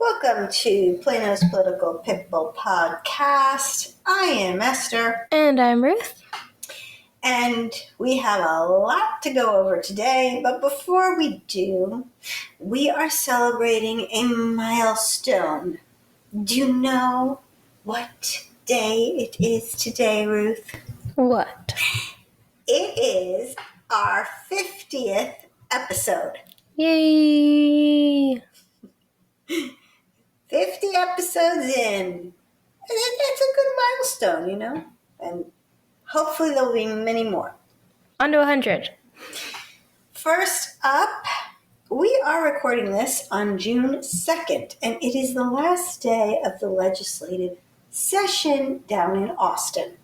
Welcome to Plano's Political Pitbull Podcast. I am Esther. And I'm Ruth. And we have a lot to go over today, but before we do, we are celebrating a milestone. Do you know what day it is today, Ruth? What? It is our 50th episode. Yay! 50 episodes in. That's a good milestone, you know? And hopefully there'll be many more. On to 100. First up, we are recording this on June 2nd, and it is the last day of the legislative session down in Austin.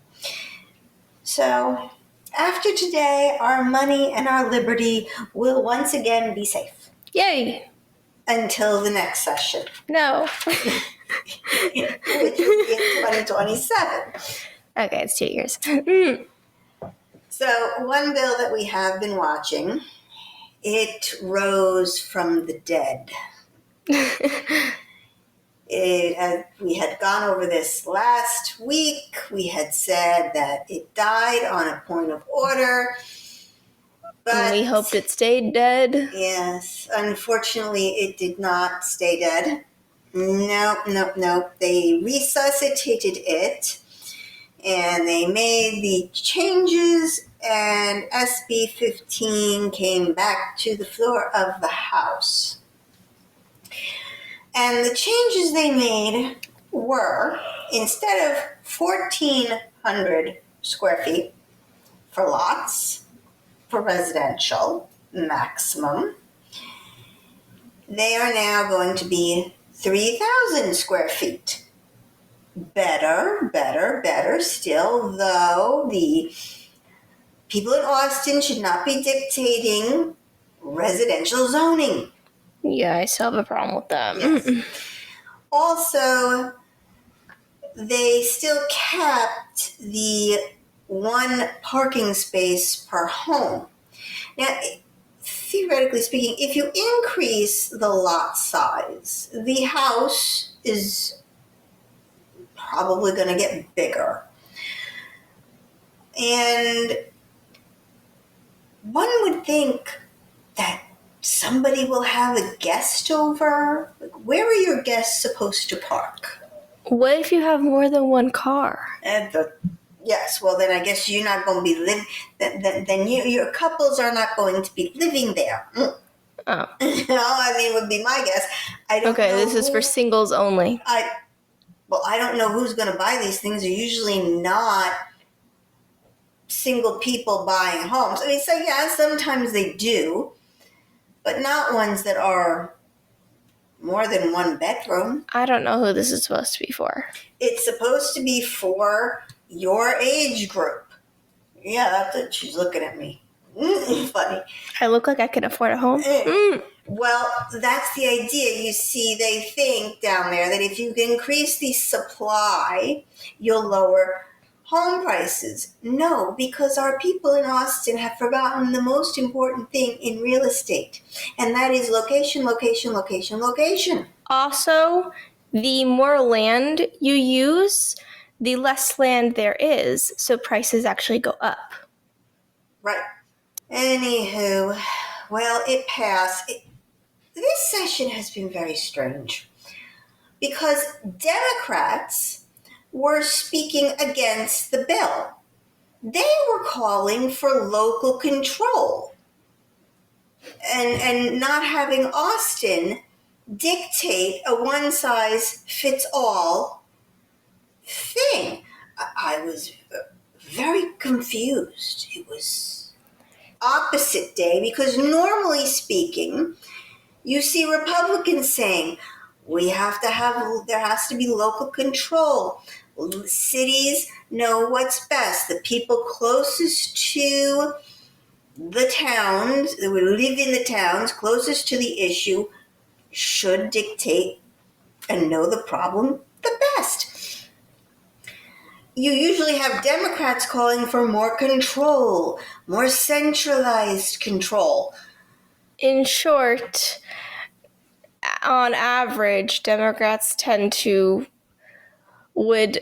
So, after today, our money and our liberty will once again be safe. Yay! Until the next session. No. Which will be in 2027. Okay, it's 2 years. So, one bill that we have been watching, it rose from the dead. We had gone over this last week. We had said that it died on a point of order. But we hoped it stayed dead. Yes. Unfortunately, it did not stay dead. Nope. They resuscitated it, and they made the changes, and SB 15 came back to the floor of the House. And the changes they made were, instead of 1,400 square feet for lots, for residential maximum, they are now going to be 3,000 square feet. Better still, though the people in Austin should not be dictating residential zoning. Yeah, I still have a problem with that. Yes. Also, they still kept the one parking space per home. Now, theoretically speaking, if you increase the lot size, the house is probably going to get bigger. And one would think that somebody will have a guest over. Where are your guests supposed to park? What if you have more than one car? Yes, well then I guess you're not going to be living. Then your couples are not going to be living there. Oh. Would be my guess. I don't know. This is for singles only. I don't know who's going to buy these things. They're usually not single people buying homes. Sometimes they do, but not ones that are more than one bedroom. I don't know who this is supposed to be for. It's supposed to be for your age group. Yeah, that's it. She's looking at me. Funny. I look like I can afford a home? Well, that's the idea. You see, they think down there that if you increase the supply, you'll lower home prices. No, because our people in Austin have forgotten the most important thing in real estate, and that is location. Also, the more land you use, the less land there is, so prices actually go up. Right. Anywho, well, it passed. This session has been very strange because Democrats were speaking against the bill. They were calling for local control and not having Austin dictate a one-size-fits-all thing. I was very confused. It was opposite day because normally speaking, you see Republicans saying there has to be local control. Cities know what's best. The people closest to the towns, that would live in the towns closest to the issue, should dictate and know the problem the best. You usually have Democrats calling for more control, more centralized control. In short, on average, Democrats would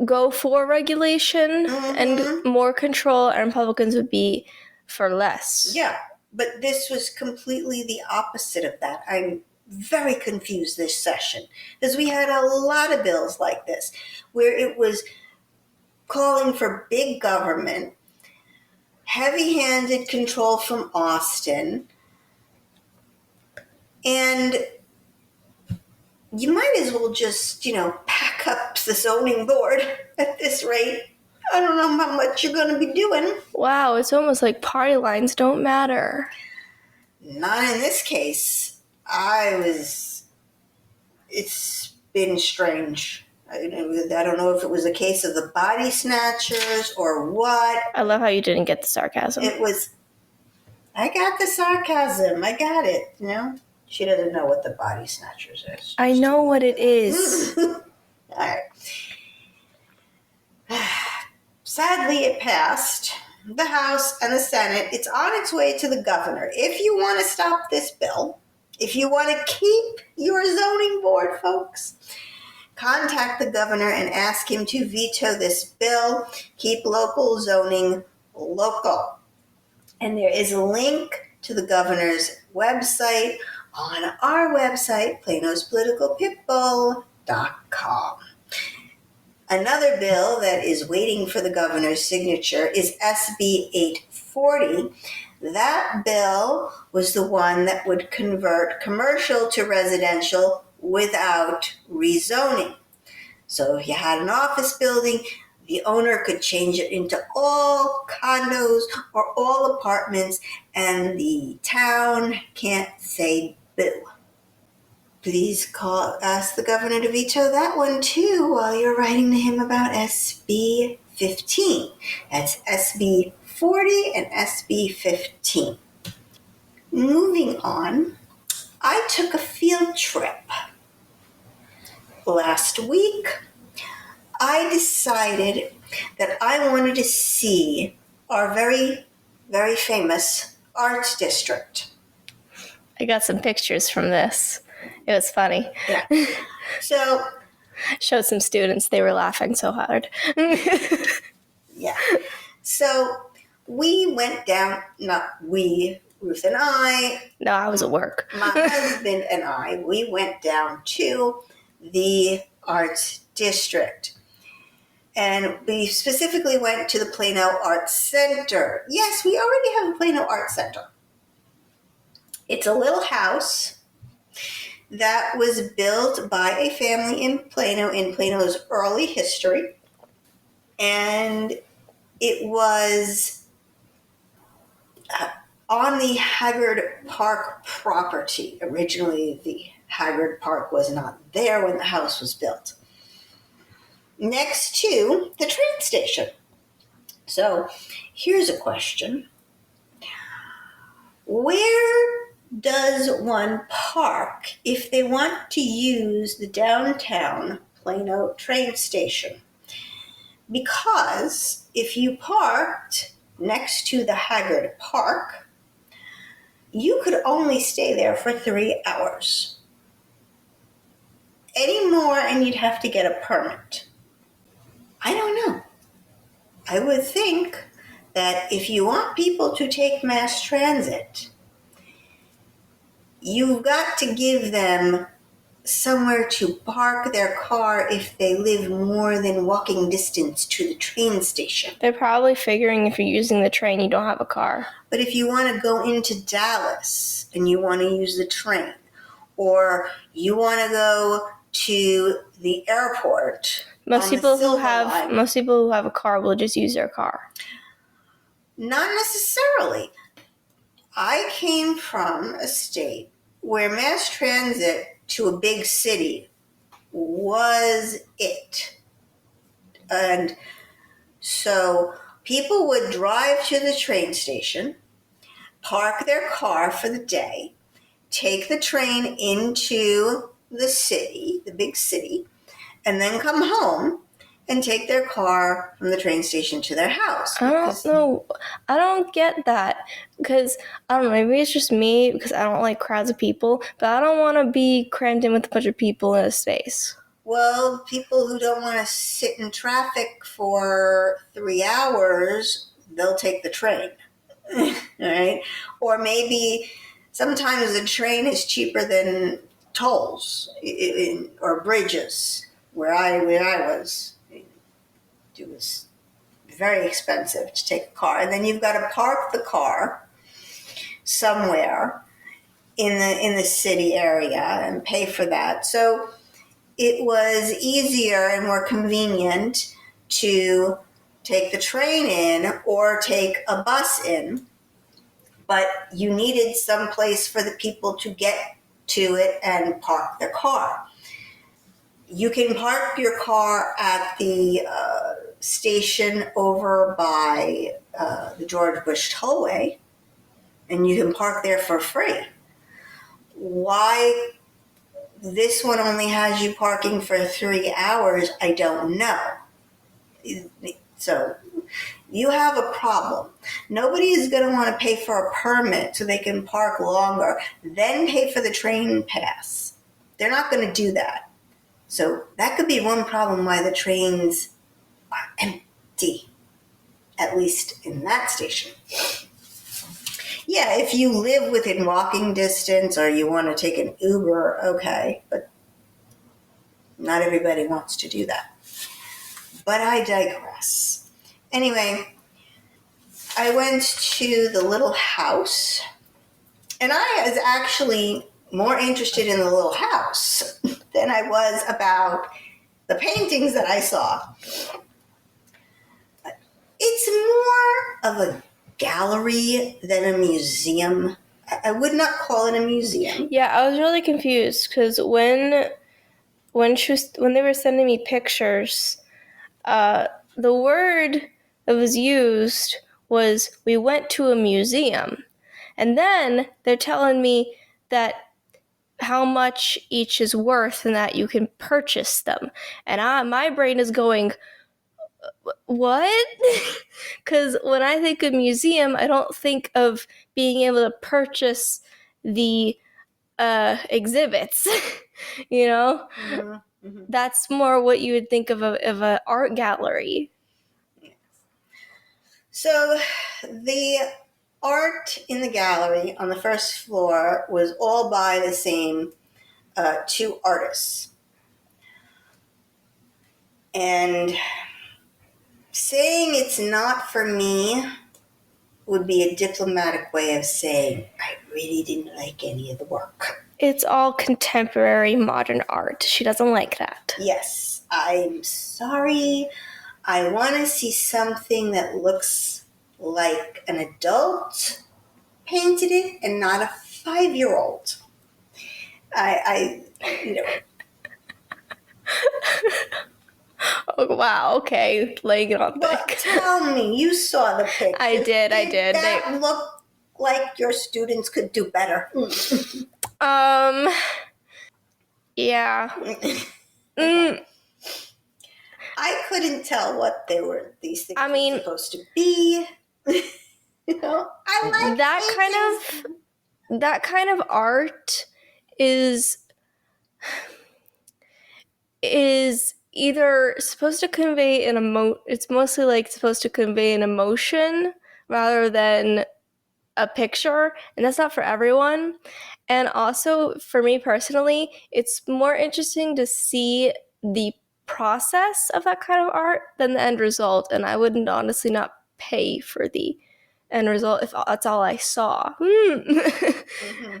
go for regulation and more control, and Republicans would be for less. Yeah, but this was completely the opposite of that. I'm very confused this session because we had a lot of bills like this where it was calling for big government, heavy-handed control from Austin, and you might as well just, pack up the zoning board at this rate. I don't know how much you're going to be doing. Wow, it's almost like party lines don't matter. Not in this case. It's been strange. I don't know if it was a case of the body snatchers or what. I love how you didn't get the sarcasm. I got the sarcasm. I got it, She doesn't know what the body snatchers is. I know what it is. All right. Sadly, it passed the House and the Senate. It's on its way to the governor. If you want to stop this bill, if you want to keep your zoning board, folks, contact the governor and ask him to veto this bill. Keep local zoning local. And there is a link to the governor's website on our website, planospoliticalpitbull.com. Another bill that is waiting for the governor's signature is SB 840. That bill was the one that would convert commercial to residential without rezoning. So if you had an office building, the owner could change it into all condos or all apartments, and the town can't say boo. Please ask the governor to veto that one too while you're writing to him about SB 15. That's SB 40 and SB 15. Moving on, I took a field trip last week. I decided that I wanted to see our very, very famous arts district. I got some pictures from this. It was funny. Yeah. So, showed some students. They were laughing so hard. Yeah. So we went down, not we, Ruth and I. No, I was at work. My husband and I, we went down to the arts district. And we specifically went to the Plano Arts Center. Yes, we already have a Plano Arts Center. It's a little house that was built by a family in Plano's early history. And it was on the Haggard Park property. Originally, the Haggard Park was not there when the house was built. Next to the train station. So here's a question. Where does one park if they want to use the downtown Plano train station? Because if you parked next to the Haggard Park, you could only stay there for 3 hours. Any more and you'd have to get a permit. I don't know. I would think that if you want people to take mass transit, you've got to give them somewhere to park their car if they live more than walking distance to the train station. They're probably figuring if you're using the train, you don't have a car. But if you want to go into Dallas and you want to use the train, or you want to go to the airport, most people who have a car will just use their car. Not necessarily. I came from a state where mass transit to a big city was it. And so people would drive to the train station, park their car for the day, take the train into the city, the big city, and then come home and take their car from the train station to their house. I don't know. I don't get that because I don't know. Maybe it's just me because I don't like crowds of people, but I don't want to be crammed in with a bunch of people in a space. Well, people who don't want to sit in traffic for 3 hours, they'll take the train. All right? Or maybe sometimes the train is cheaper than tolls or bridges. Where I was, it was very expensive to take a car, and then you've got to park the car somewhere in the city area and pay for that. So it was easier and more convenient to take the train in or take a bus in, but you needed some place for the people to get to it and park their car. You can park your car at the station over by the George Bush Tollway, and you can park there for free. Why this one only has you parking for 3 hours, I don't know. So you have a problem. Nobody is going to want to pay for a permit so they can park longer, then pay for the train pass. They're not going to do that. So that could be one problem why the trains are empty, at least in that station. Yeah, if you live within walking distance or you want to take an Uber, okay, but not everybody wants to do that. But I digress. Anyway, I went to the little house, and I was actually more interested in the little house than I was about the paintings that I saw. It's more of a gallery than a museum. I would not call it a museum. Yeah, I was really confused because when they were sending me pictures, the word that was used was we went to a museum, and then they're telling me that how much each is worth and that you can purchase them, and my brain is going, what? Because when I think of museum, I don't think of being able to purchase the exhibits. You know, that's more what you would think of a art gallery. Yes. So the art in the gallery on the first floor was all by the same two artists. And saying it's not for me would be a diplomatic way of saying I really didn't like any of the work. It's all contemporary modern art. She doesn't like that. Yes, I'm sorry. I want to see something that looks like an adult painted it and not a 5-year-old. You know. Oh, wow, okay, laying it on Well, thick. tell me, you saw the picture. I did. Did that look like your students could do better? Yeah. I couldn't tell what these things were supposed to be. You know, I like that kind of art is either supposed to convey it's mostly like supposed to convey an emotion rather than a picture, and that's not for everyone. And also for me personally, it's more interesting to see the process of that kind of art than the end result, and I wouldn't honestly not pay for the end result if that's all I saw.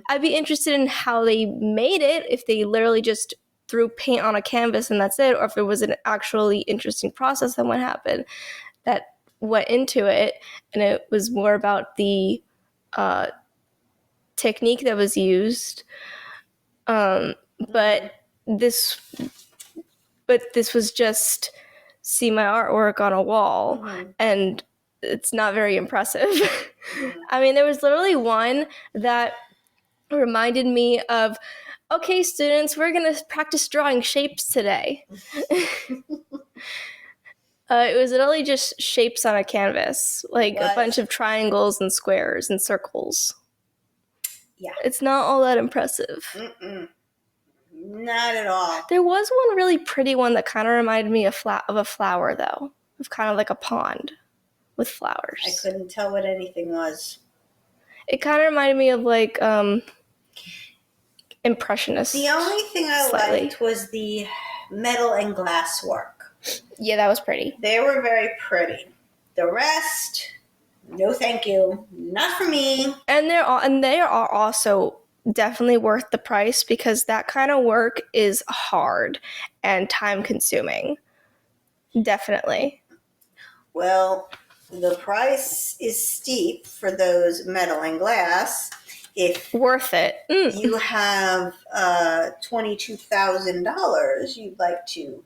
I'd be interested in how they made it, if they literally just threw paint on a canvas and that's it, or if it was an actually interesting process and what happened that went into it, and it was more about the technique that was used. But this was just see my artwork on a wall, and it's not very impressive. I mean, there was literally one that reminded me of, okay, students, we're going to practice drawing shapes today. It was literally just shapes on a canvas, like a What? bunch of triangles and squares and circles. Yeah. It's not all that impressive. Mm-mm. Not at all. There was one really pretty one that kind of reminded me of a flower, though, of kind of like a pond with flowers. I couldn't tell what anything was. It kind of reminded me of like Impressionist. The only thing I slightly. liked was the metal and glass work. Yeah, that was pretty. They were very pretty. The rest, no thank you. Not for me. And they are also definitely worth the price because that kind of work is hard and time consuming. Definitely. Well, the price is steep for those metal and glass. If worth it. You have $22,000 you'd like to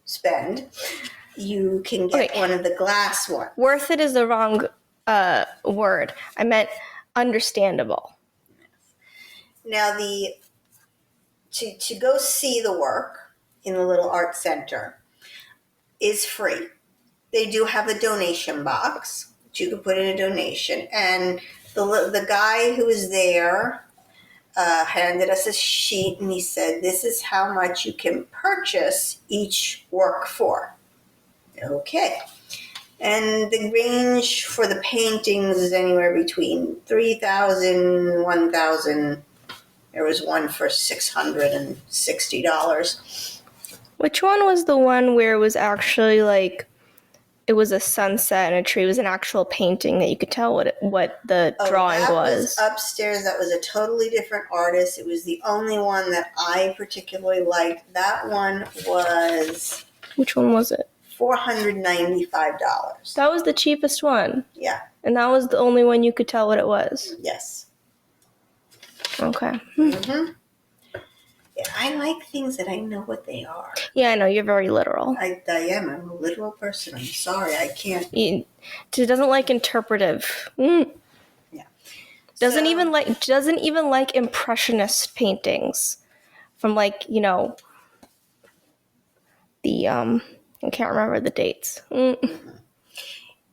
spend, you can get one of the glass ones. Worth it is the wrong word. I meant understandable. Now, to go see the work in the little art center is free. They do have a donation box that you can put in a donation, and the guy who was there handed us a sheet, and he said, "This is how much you can purchase each work for." Okay. And the range for the paintings is anywhere between $3,000, $1,000. There was one for $660. Which one was the one where it was actually like it was a sunset and a tree? It was an actual painting that you could tell what the drawing was. Upstairs. That was a totally different artist. It was the only one that I particularly liked. That one was... Which one was it? $495. That was the cheapest one. Yeah. And that was the only one you could tell what it was? Yes. Okay. Mm-hmm. Yeah, I like things that I know what they are. Yeah, I know. You're very literal. I am. I'm a literal person. I'm sorry. I can't. She doesn't like interpretive. Yeah. Doesn't even like impressionist paintings from like, the I can't remember the dates. Mm-hmm.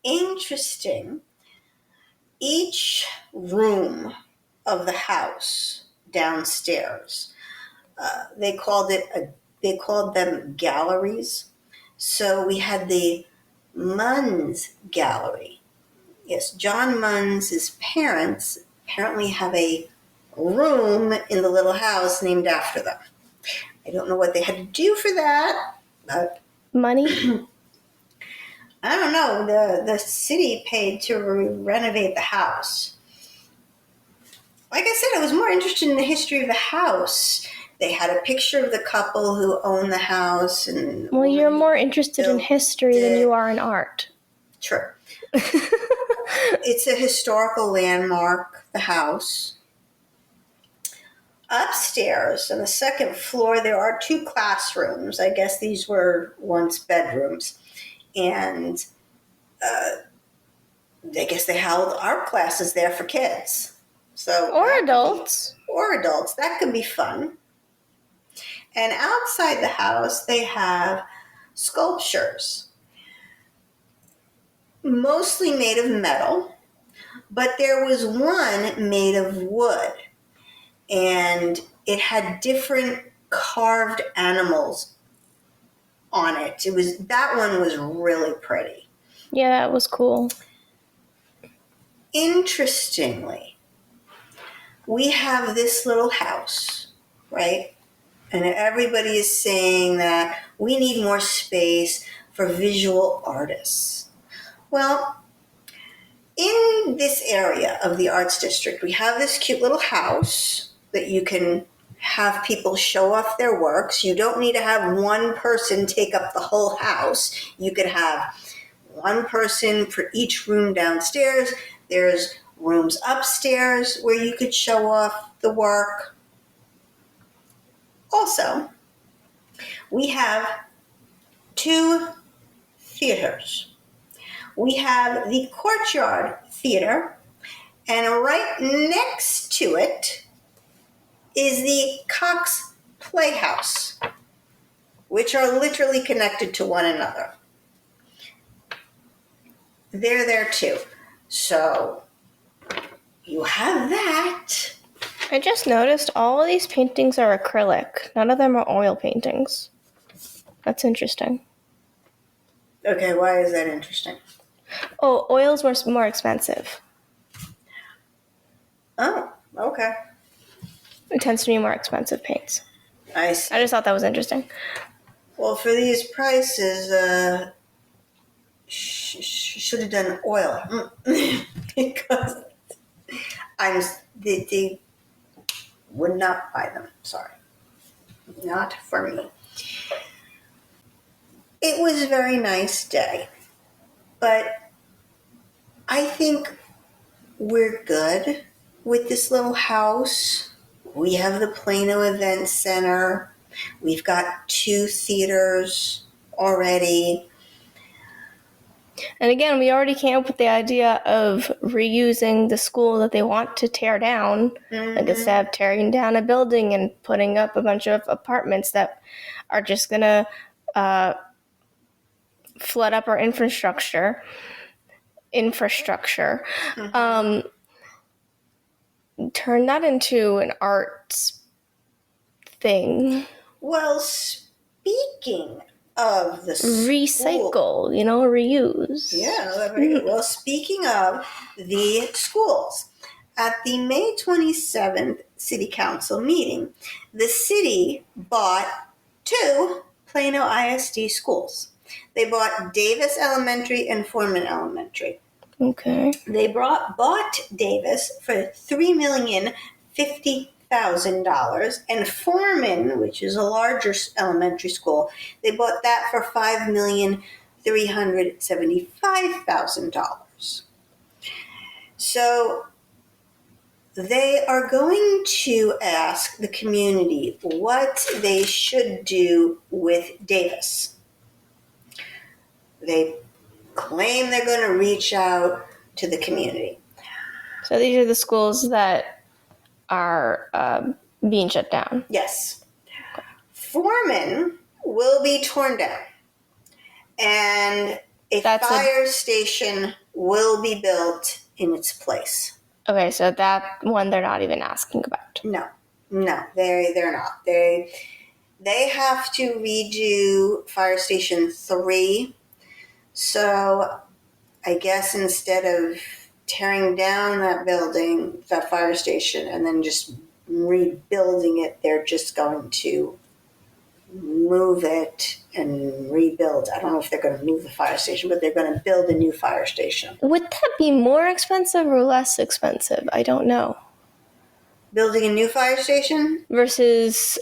Interesting. Each room of the house downstairs, they called them galleries. So we had the Munn's Gallery. Yes, John Munn's parents apparently have a room in the little house named after them. I don't know what they had to do for that, but money. I don't know. The city paid to renovate the house. Like I said, I was more interested in the history of the house. They had a picture of the couple who owned the house. Well, you're more interested in history than you are in art. True. It's a historical landmark, the house. Upstairs, on the second floor, there are 2 classrooms. I guess these were once bedrooms. And I guess they held art classes there for kids. Or adults. That could be fun. And outside the house, they have sculptures. Mostly made of metal, but there was one made of wood. And it had different carved animals on it. That one was really pretty. Yeah, that was cool. Interestingly, we have this little house, right? And everybody is saying that we need more space for visual artists. Well, in this area of the Arts District, we have this cute little house that you can have people show off their works. You don't need to have one person take up the whole house. You could have one person for each room downstairs. There's rooms upstairs where you could show off the work. Also, we have 2 theaters. We have the Courtyard Theater, and right next to it is the Cox Playhouse, which are literally connected to one another. they're there too. So you have that. I just noticed all of these paintings are acrylic. None of them are oil paintings. That's interesting. Okay, why is that interesting? Oh, oil's more expensive. Oh, okay. It tends to be more expensive paints. I see. I just thought that was interesting. Well, for these prices, should have done oil because they would not buy them. Sorry, not for me. It was a very nice day, but I think we're good with this little house. We have the Plano Event Center. We've got 2 theaters already. And again, we already came up with the idea of reusing the school that they want to tear down. Mm-hmm. Like instead of tearing down a building and putting up a bunch of apartments that are just going to flood up our infrastructure. Mm-hmm. Turn that into an arts thing. Well, speaking of the recycle, reuse. Yeah, no, that's very good. Well, speaking of the schools, at the May 27th City Council meeting, the city bought 2 Plano ISD schools. They bought Davis Elementary and Foreman Elementary. Okay. They bought Davis for $3,050,000, and Foreman, which is a larger elementary school, they bought that for $5,375,000. So they are going to ask the community what they should do with Davis. They claim they're going to reach out to the community. So these are the schools that are being shut down. Yes. Foreman will be torn down, and fire station will be built in its place. Okay, so that one they're not even asking about. No, they're not. They have to redo Fire Station 3. So I guess instead of tearing down that building, that fire station, and then just rebuilding it, they're just going to move it and rebuild. I don't know if they're going to move the fire station, but they're going to build a new fire station. Would that be more expensive or less expensive? I don't know. Building a new fire station? Versus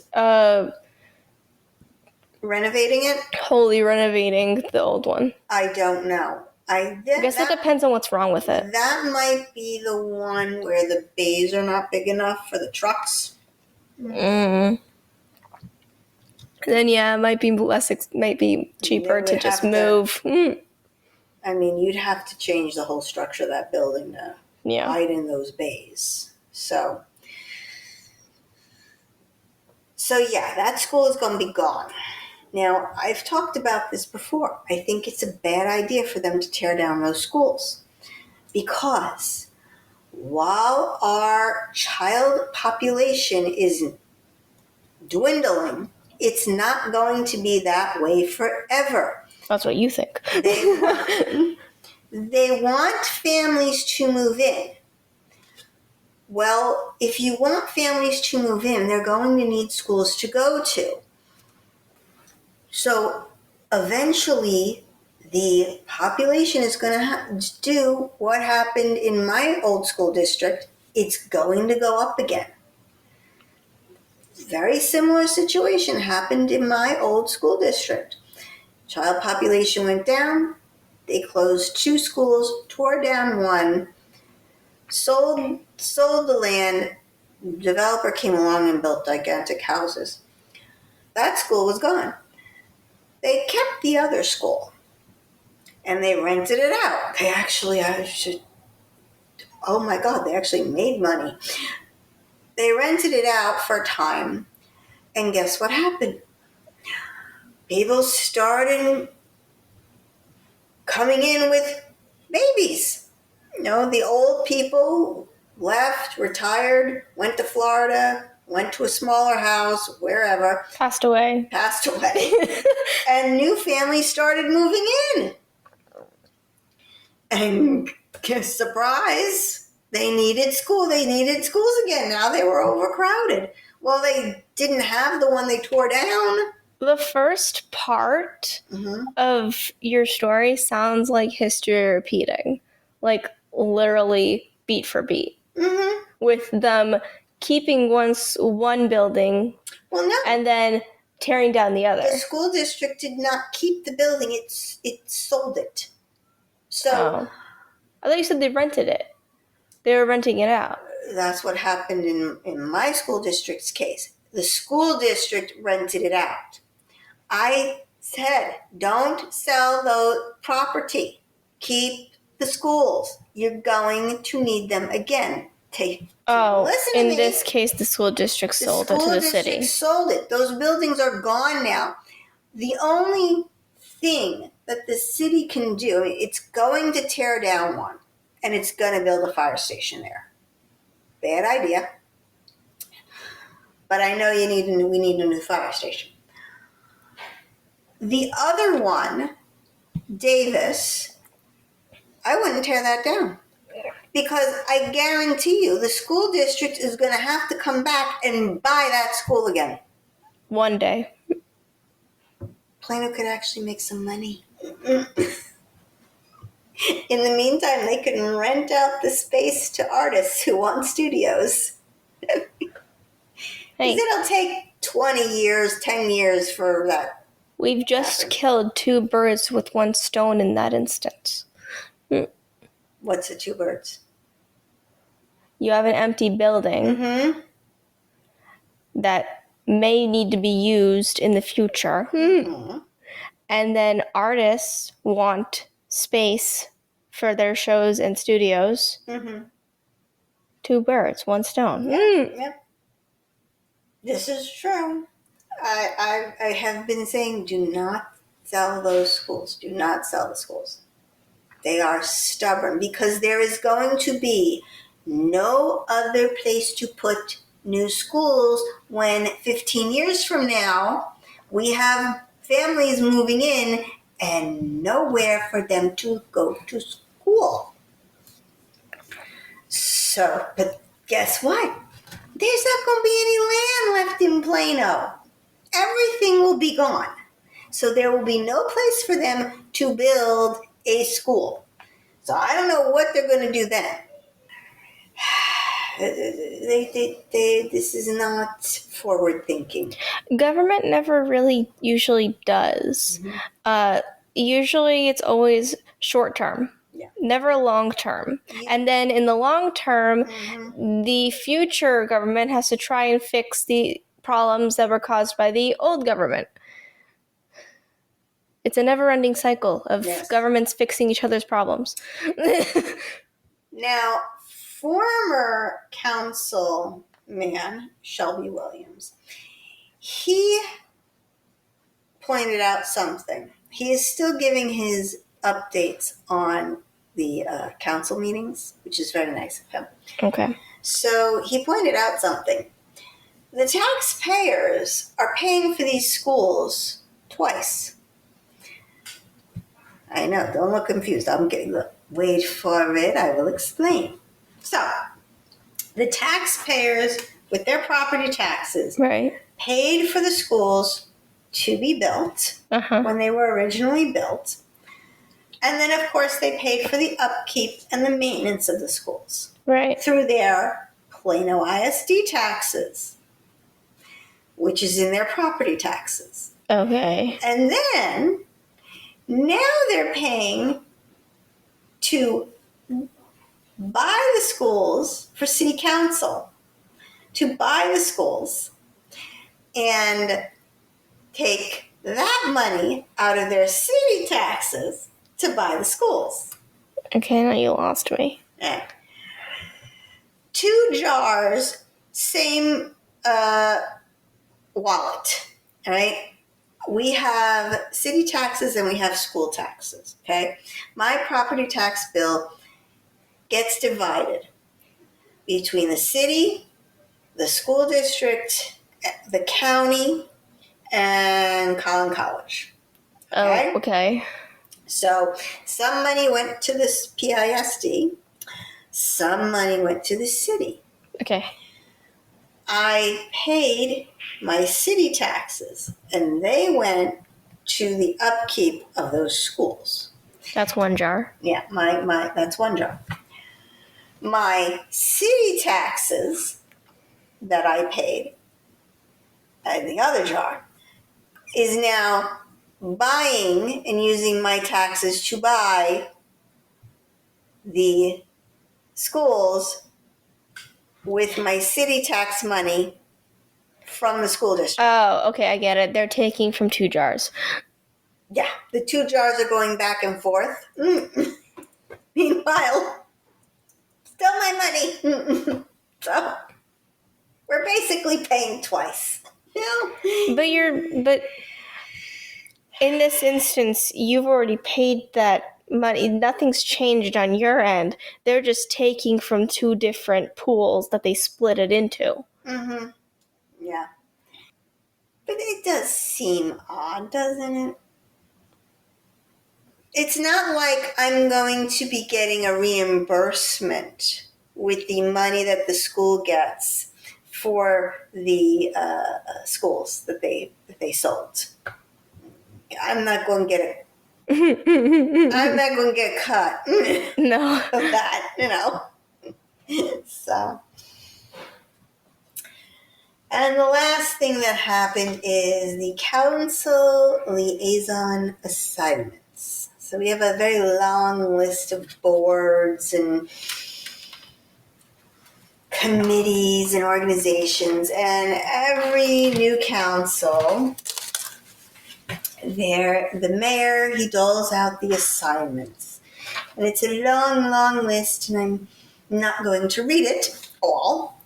renovating it? Wholly renovating the old one. I don't know. I guess it depends on what's wrong with it. That might be the one where the bays are not big enough for the trucks. Mm. Then it might be might be cheaper to just move. I mean, you'd have to change the whole structure of that building to hide in those bays. So yeah, that school is going to be gone. Now, I've talked about this before. I think it's a bad idea for them to tear down those schools because while our child population is dwindling, it's not going to be that way forever. That's what you think. They want families to move in. Well, if you want families to move in, they're going to need schools to go to. So eventually, the population is going to do what happened in my old school district. It's going to go up again. Very similar situation happened in my old school district. Child population went down. They closed 2 schools, tore down 1, sold the land. The developer came along and built gigantic houses. That school was gone. They kept the other school, and they rented it out. They actually, oh my God, they actually made money. They rented it out for a time, and guess what happened? People started coming in with babies. The old people left, retired, went to Florida, went to a smaller house, wherever, Passed away. And new families started moving in. And surprise, they needed schools again. Now they were overcrowded. Well, they didn't have the one they tore down. The first part of your story sounds like history repeating, like literally beat for beat, with them keeping one building, and then tearing down the other. The school district did not keep the building; it sold it. So I thought you said they rented it. They were renting it out. That's what happened in my school district's case. The school district rented it out. I said, don't sell the property. Keep the schools. You're going to need them again. Listen to me. This case, the school district sold it to the city. The school district sold it. Those buildings are gone now. The only thing that the city can do, it's going to tear down one, and it's going to build a fire station there. Bad idea. But I know we need a new fire station. The other one, Davis, I wouldn't tear that down. Because I guarantee you the school district is going to have to come back and buy that school again. One day. Plano could actually make some money. In the meantime, they can rent out the space to artists who want studios. It'll take 20 years, 10 years for that. We've just killed two birds with one stone in that instance. What's the two birds? You have an empty building that may need to be used in the future. And then artists want space for their shows and studios. Two birds, one stone. Yep. This is true. I have been saying, do not sell those schools. Do not sell the schools. They are stubborn because there is going to be no other place to put new schools when 15 years from now we have families moving in and nowhere for them to go to school. So, but guess what? There's not going to be any land left in Plano. Everything will be gone. So there will be no place for them to build a school. So I don't know what they're going to do then. This is not forward thinking. Government never really usually does. Usually it's always short term. Never long term. And then in the long term, the future government has to try and fix the problems that were caused by the old government. It's a never-ending cycle of governments fixing each other's problems. Now, former councilman Shelby Williams, he pointed out something. He is still giving his updates on the council meetings, which is very nice of him. Okay. So he pointed out something. The taxpayers are paying for these schools twice. I know, don't look confused. Wait for it, I will explain. So, the taxpayers, with their property taxes, paid for the schools to be built when they were originally built. And then, of course, they paid for the upkeep and the maintenance of the schools through their Plano ISD taxes, which is in their property taxes. Okay. And then, now they're paying to buy the schools for city council, to buy the schools and take that money out of their city taxes to buy the schools. Okay, now you lost me. 2 jars, same wallet, all right? we have city taxes and we have school taxes, okay? My property tax bill gets divided between the city, the school district, the county, and Collin College. Okay? Oh, okay. So some money went to this PISD, some money went to the city. Okay. I paid my city taxes, and they went to the upkeep of those schools. That's one jar. Yeah, my that's one jar. My city taxes that I paid, the other jar, is now buying and using my taxes to buy the schools with my city tax money from the school district. Oh, okay, I get it. They're taking from two jars. Yeah, the two jars are going back and forth. Meanwhile, still my money. So we're basically paying twice. But in this instance, you've already paid that money. Nothing's changed on your end. They're just taking from two different pools that they split it into. Mm-hmm. Yeah. But it does seem odd, doesn't it? It's not like I'm going to be getting a reimbursement with the money that the school gets for the schools that they sold. I'm not going to get it. I'm not going to get cut No. of that, So, and the last thing that happened is the council liaison assignments. So we have a very long list of boards and committees and organizations, and every new council, the mayor, he doles out the assignments. And it's a long, long list, and I'm not going to read it all.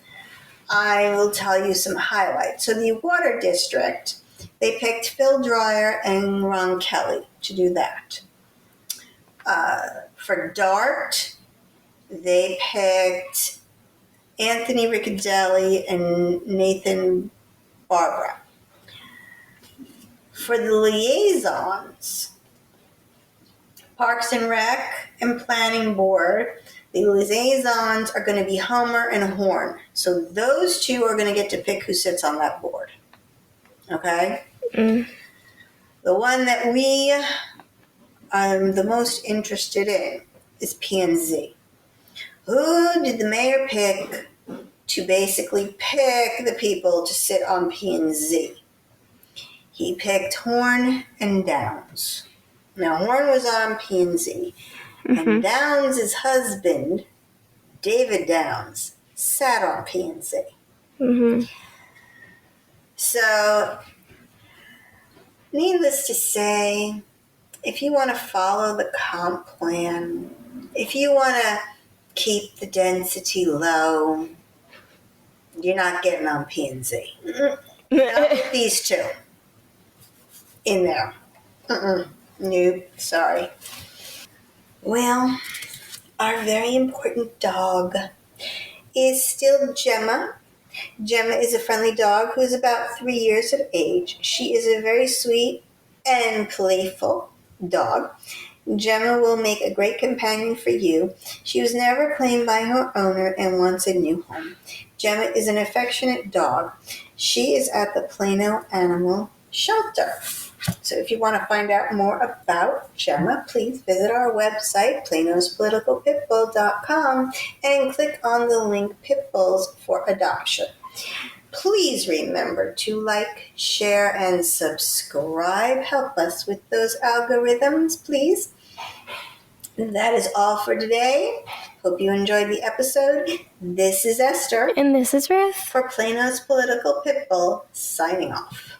I will tell you some highlights. So the water district, they picked Phil Dreyer and Ron Kelly to do that. For DART, they picked Anthony Riccadelli and Nathan Barbara. For the liaisons, Parks and Rec and Planning Board, the liaisons are going to be Homer and Horn. So those two are going to get to pick who sits on that board. Okay? Mm. The one that we are the most interested in is P&Z. Who did the mayor pick to basically pick the people to sit on P&Z? He picked Horn and Downs. Now, Horn was on P&Z, and Downs' husband, David Downs, sat on P&Z. Mm-hmm. So, needless to say, if you want to follow the comp plan, if you want to keep the density low, you're not getting on P&Z. Not with these two in there. Nope, sorry. Well, our very important dog is still Gemma. Gemma is a friendly dog who is about 3 years of age. She is a very sweet and playful dog. Gemma will make a great companion for you. She was never claimed by her owner and wants a new home. Gemma is an affectionate dog. She is at the Plano Animal Shelter. So if you want to find out more about Gemma, please visit our website, planospoliticalpitbull.com, and click on the link Pitbulls for Adoption. Please remember to like, share, and subscribe. Help us with those algorithms, please. And that is all for today. Hope you enjoyed the episode. This is Esther. And this is Ruth. For Plano's Political Pitbull, signing off.